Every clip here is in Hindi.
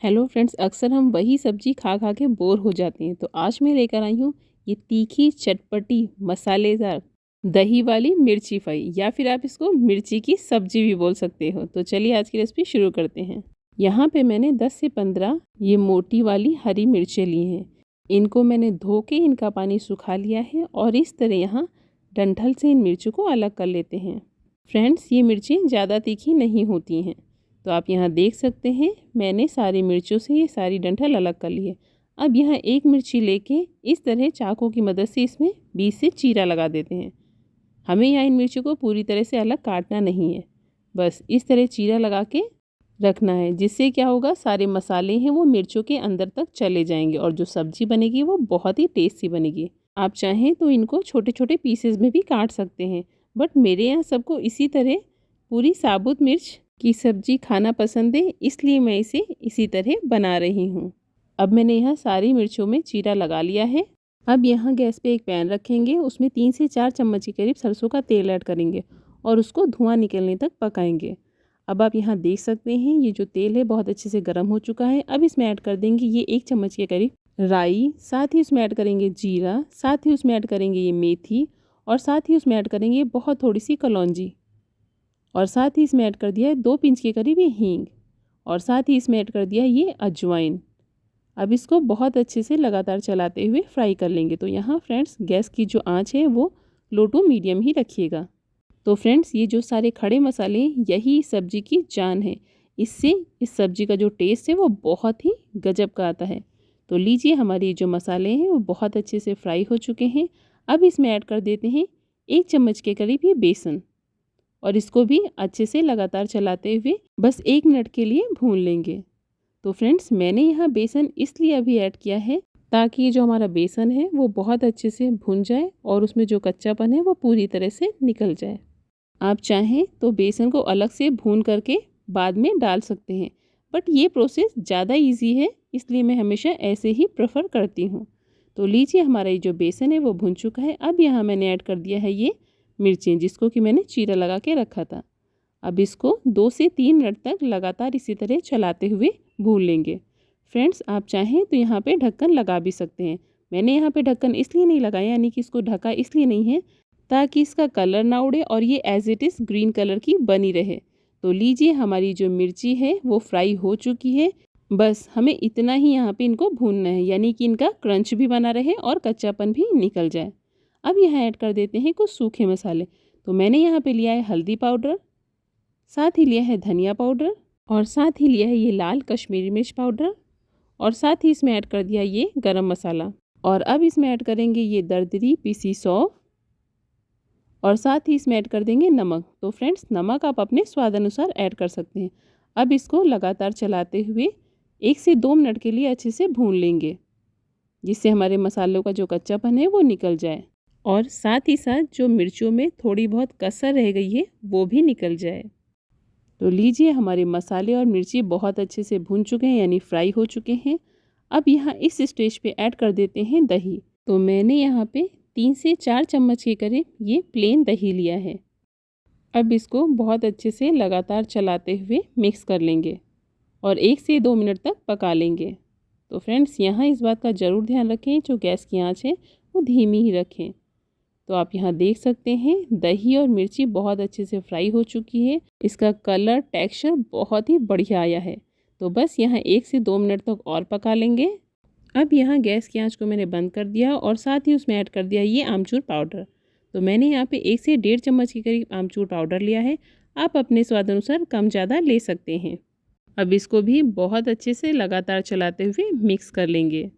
हेलो फ्रेंड्स, अक्सर हम वही सब्जी खा खा के बोर हो जाते हैं। तो आज मैं लेकर आई हूँ ये तीखी चटपटी मसालेदार दही वाली मिर्ची फ्राई, या फिर आप इसको मिर्ची की सब्जी भी बोल सकते हो। तो चलिए आज की रेसिपी शुरू करते हैं। यहाँ पे मैंने 10 से 15 ये मोटी वाली हरी मिर्चें ली हैं। इनको मैंने धो के इनका पानी सुखा लिया है और इस तरह यहाँ डंठल से इन मिर्चों को अलग कर लेते हैं। फ्रेंड्स, ये मिर्चें ज़्यादा तीखी नहीं होती हैं। तो आप यहाँ देख सकते हैं मैंने सारी मिर्चों से ये सारी डंठल अलग कर ली है। अब यहाँ एक मिर्ची लेके इस तरह चाकू की मदद से इसमें बीच से चीरा लगा देते हैं। हमें यहाँ इन मिर्चों को पूरी तरह से अलग काटना नहीं है, बस इस तरह चीरा लगा के रखना है, जिससे क्या होगा सारे मसाले हैं वो मिर्चों के अंदर तक चले जाएंगे और जो सब्जी बनेगी वो बहुत ही टेस्टी बनेगी। आप चाहें तो इनको छोटे छोटे पीसेस में भी काट सकते हैं, बट मेरे यहाँ सबको इसी तरह पूरी साबुत मिर्च की सब्जी खाना पसंद है, इसलिए मैं इसे इसी तरह बना रही हूँ। अब मैंने यहाँ सारी मिर्चों में चीरा लगा लिया है। अब यहाँ गैस पे एक पैन रखेंगे, उसमें 3 से 4 चम्मच के करीब सरसों का तेल ऐड करेंगे और उसको धुआं निकलने तक पकाएंगे। अब आप यहाँ देख सकते हैं ये जो तेल है बहुत अच्छे से गर्म हो चुका है। अब इसमें ऐड कर देंगे ये 1 चम्मच के करीब राई, साथ ही उसमें ऐड करेंगे जीरा, साथ ही उसमें ऐड करेंगे ये मेथी और साथ ही उसमें ऐड करेंगे बहुत थोड़ी सी कलौंजी और साथ ही इसमें ऐड कर दिया है 2 पिंच के करीब ये हींग और साथ ही इसमें ऐड कर दिया है ये अजवाइन। अब इसको बहुत अच्छे से लगातार चलाते हुए फ्राई कर लेंगे। तो यहाँ फ्रेंड्स गैस की जो आंच है वो लो टू मीडियम ही रखिएगा। तो फ्रेंड्स ये जो सारे खड़े मसाले यही सब्जी की जान है, इससे इस सब्जी का जो टेस्ट है वो बहुत ही गजब का आता है। तो लीजिए हमारे जो मसाले हैं वो बहुत अच्छे से फ्राई हो चुके हैं। अब इसमें ऐड कर देते हैं 1 चम्मच के करीब ये बेसन और इसको भी अच्छे से लगातार चलाते हुए बस 1 मिनट के लिए भून लेंगे। तो फ्रेंड्स मैंने यहाँ बेसन इसलिए अभी ऐड किया है ताकि जो हमारा बेसन है वो बहुत अच्छे से भुन जाए और उसमें जो कच्चापन है वो पूरी तरह से निकल जाए। आप चाहें तो बेसन को अलग से भून करके बाद में डाल सकते हैं, बट ये प्रोसेस ज़्यादा ईजी है, इसलिए मैं हमेशा ऐसे ही प्रेफर करती हूँ। तो लीजिए हमारा ये जो बेसन है वो भुन चुका है। अब यहाँ मैंने ऐड कर दिया है ये मिर्चें, जिसको कि मैंने चीरा लगा के रखा था। अब इसको 2 से 3 मिनट तक लगातार इसी तरह चलाते हुए भून लेंगे। फ्रेंड्स आप चाहें तो यहाँ पे ढक्कन लगा भी सकते हैं। मैंने यहाँ पे ढक्कन इसलिए नहीं लगाया, यानी कि इसको ढका इसलिए नहीं है ताकि इसका कलर ना उड़े और ये as it is green colour की बनी रहे। तो लीजिए हमारी जो मिर्ची है वो फ्राई हो चुकी है। बस हमें इतना ही यहाँ पे इनको भूनना है, यानी कि इनका क्रंच भी बना रहे और कच्चापन भी निकल जाए। अब यहाँ ऐड कर देते हैं कुछ सूखे मसाले। तो मैंने यहाँ पे लिया है हल्दी पाउडर, साथ ही लिया है धनिया पाउडर और साथ ही लिया है ये लाल कश्मीरी मिर्च पाउडर और साथ ही इसमें ऐड कर दिया ये गरम मसाला। और अब इसमें ऐड करेंगे ये दरदरी पीसी सौंफ और साथ ही इसमें ऐड कर देंगे नमक। तो फ्रेंड्स नमक आप अपने स्वाद अनुसार ऐड कर सकते हैं। अब इसको लगातार चलाते हुए 1 से 2 मिनट के लिए अच्छे से भून लेंगे, जिससे हमारे मसालों का जो कच्चापन है वो निकल जाए और साथ ही साथ जो मिर्चों में थोड़ी बहुत कसर रह गई है वो भी निकल जाए। तो लीजिए हमारे मसाले और मिर्ची बहुत अच्छे से भून चुके हैं, यानी फ्राई हो चुके हैं। अब यहाँ इस स्टेज पे ऐड कर देते हैं दही। तो मैंने यहाँ पे 3 से 4 चम्मच के करीब ये प्लेन दही लिया है। अब इसको बहुत अच्छे से लगातार चलाते हुए मिक्स कर लेंगे और 1 से 2 मिनट तक पका लेंगे। तो फ्रेंड्स यहाँ इस बात का ज़रूर ध्यान रखें, जो गैस की आंच है वो धीमी ही रखें। तो आप यहाँ देख सकते हैं दही और मिर्ची बहुत अच्छे से फ्राई हो चुकी है। इसका कलर टेक्सचर बहुत ही बढ़िया आया है। तो बस यहाँ 1 से 2 मिनट तक और पका लेंगे। अब यहाँ गैस की आंच को मैंने बंद कर दिया और साथ ही उसमें ऐड कर दिया ये आमचूर पाउडर। तो मैंने यहाँ पे 1 से 1.5 चम्मच के करीब आमचूर पाउडर लिया है। आप अपने स्वाद अनुसार कम ज़्यादा ले सकते हैं। अब इसको भी बहुत अच्छे से लगातार चलाते हुए मिक्स कर लेंगे।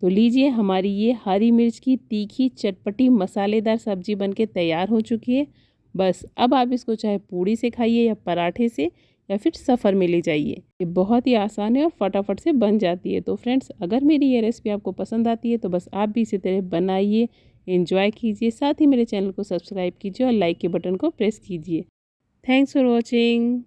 तो लीजिए हमारी ये हरी मिर्च की तीखी चटपटी मसालेदार सब्जी बनके तैयार हो चुकी है। बस अब आप इसको चाहे पूड़ी से खाइए या पराठे से या फिर सफ़र में ले जाइए। ये बहुत ही आसान है और फटाफट से बन जाती है। तो फ्रेंड्स अगर मेरी ये रेसिपी आपको पसंद आती है तो बस आप भी इसी तरह बनाइए, एंजॉय कीजिए। साथ ही मेरे चैनल को सब्सक्राइब कीजिए और लाइक के बटन को प्रेस कीजिए। Thanks for watching.